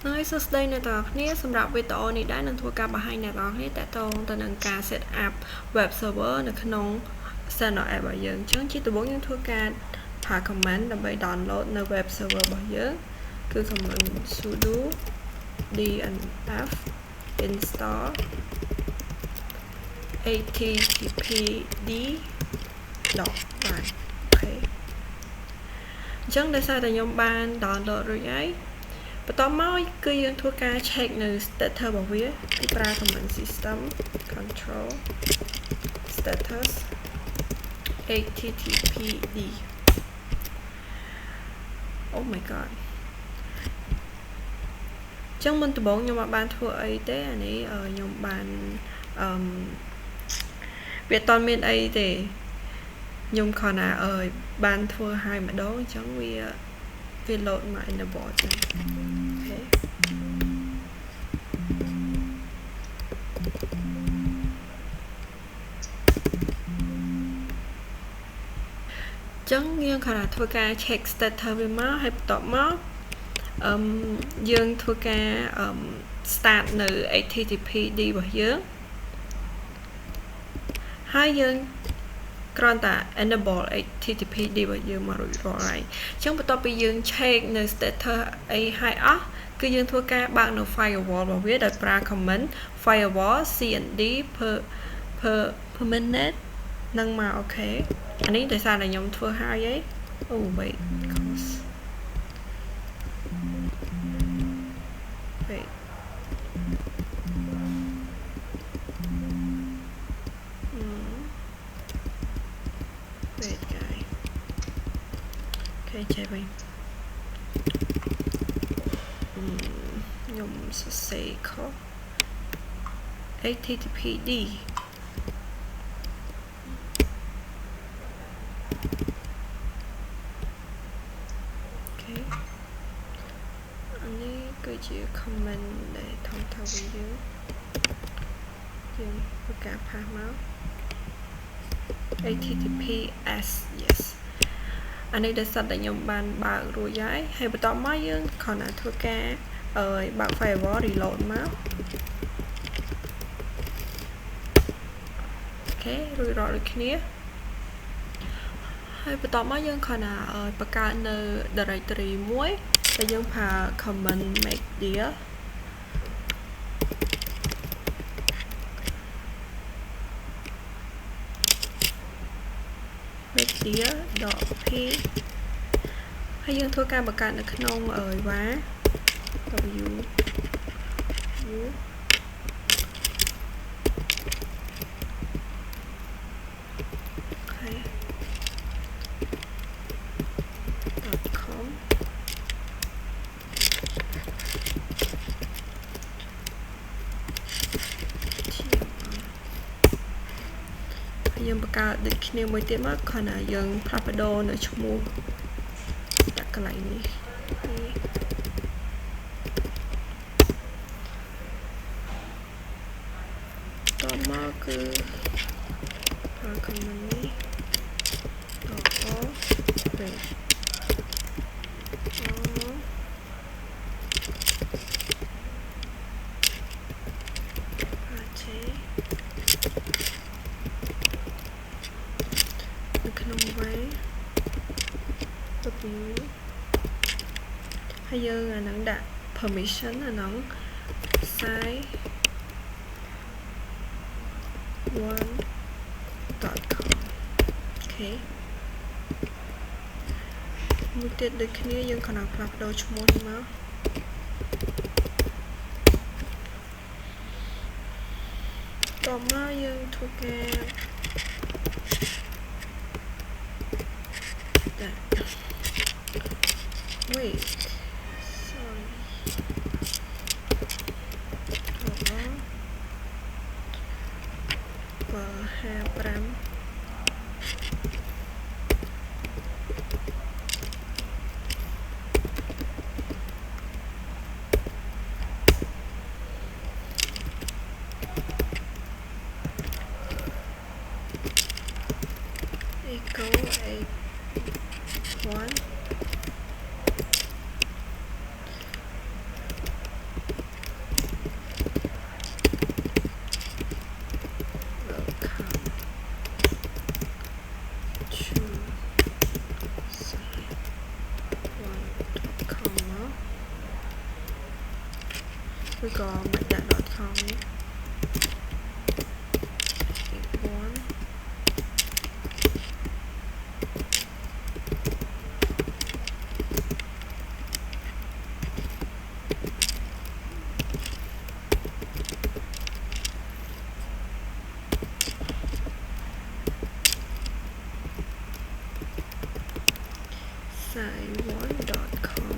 ហើយសួស្តីអ្នកទាំងអស់គ្នាសម្រាប់វីដេអូនេះដែរនឹងធ្វើការបង្ហាញអ្នកទាំងអស់គ្នាតាក់ទងទៅនឹងការ set up web server នៅក្នុង Standard App របស់យើងអញ្ចឹងជាដំបូងយើងធ្វើការផា command ដើម្បី download នៅ web server របស់យើងគឺ command sudo dnf install httpd អូខេអញ្ចឹងដោយសារតែខ្ញុំបាន download រួចហើយបន្តមកគឺយើងធ្វើការ check នៅ status របស់វាពីប្រើ command system control status httpd oh my god អញ្ចឹងមុនដំបូងខ្ញុំបានធ្វើអីទេអានេះខ្ញុំបានវាអត់មានអីទេខ្ញុំគ្រាន់តែបានធ្វើឲ្យម្ដងអញ្ចឹងវា load មក enable ចឹងអូខេចឹងយើងគ្រាន់តែធ្វើការ check status វាមកហើយបន្ទាប់មកយើងធ្វើការ start នៅ httpd របស់យើងហើយយើងគ្រាន់តែ enable httpd របស់យើងមករួចរាល់ហើយអញ្ចឹងបន្ទាប់ពីយើង check នៅ status អីហើយអស់គឺយើងធ្វើការបើកនៅ firewall របស់វាដោយប្រើ command firewall cmd permanent នឹងមកអូខេអានេះដោយសារតែខ្ញុំធ្វើហើយឯងអូ waitចេះវិញខ្ញុំសរសេរខុស httpd អូខេអានេះគឺជា comment ដែលថតថាវិញយើងធ្វើការផាសមក https yesអានេះដែលសិតតែខ្ញុំបានបើករួចហើយបន្តមកយើងគ្រាន់តែធ្វើការបើក firewall reload មកអូខេរួចរាល់ដូចគ្នាហើយបន្តមកយើងគ្រាន់តែបង្កើតនៅ directory មួយដែលយើងប្រើ command media media.p ហើយយើងធ្វើការបង្កើតនៅក្នុងvar w .com យើងបង្កើតដូចគ្នាមួយទៀតមកគ្រាន់តែយើងផ្លាស់ប្ដូរនៅឈ្មោះដាក់កន្លែងនេះតមកគឺប្រើ command នេះតអូទៅហើយយើងអានឹងដាក់ permission អានឹង site 1.com អូខេមួយទៀតដូចគ្នាយើងគ្រាន់តែផ្លាស់ប្ដូរឈ្មោះនេះមកតមកយើងធ្វើការដាក់ wait sorry 55 echo 8 1 ឬក៏មិនដាក់ .com នេះ one site1.com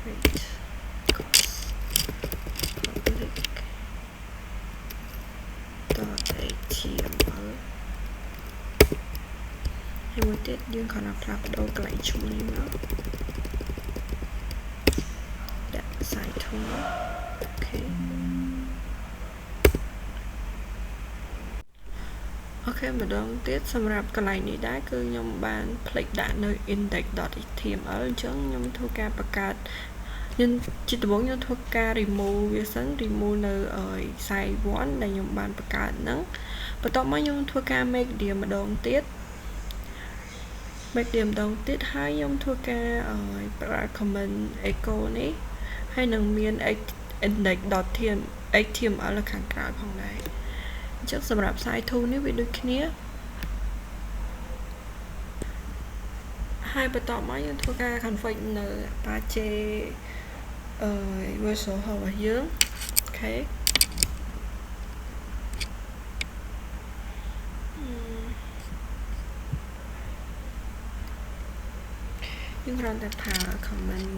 wait course public .html ហើយមួយទៀតយើងគ្រាន់តែផ្លាស់ប្ដូរកន្លែងឈ្មោះនេះមកដាក់ site 2 អូខេអូខេម្ដងទៀតសម្រាប់កន្លែងនេះដែរគឺខ្ញុំបានភ្លេចដាក់នៅ index.html អញ្ចឹងខ្ញុំធ្វើការបង្កើតខ្ញុំជាដំបូងខ្ញុំធ្វើការ remove វាសិន remove នៅ site 1 ដែលខ្ញុំបានបង្កើតហ្នឹងបន្ទាប់មកខ្ញុំធ្វើការ make វាម្ដងទៀតហើយខ្ញុំធ្វើការប្រើ comment echo នេះហើយនឹងមាន index.html នៅខាងក្រោយផងដែរអញ្ចឹងសម្រាប់ site 2 នេះវាដូចគ្នាហើយបន្ទាប់មកយើងធ្វើការ config នៅ Apache version របស់យើងអូខេយើងគ្រាន់តែប្រើ comment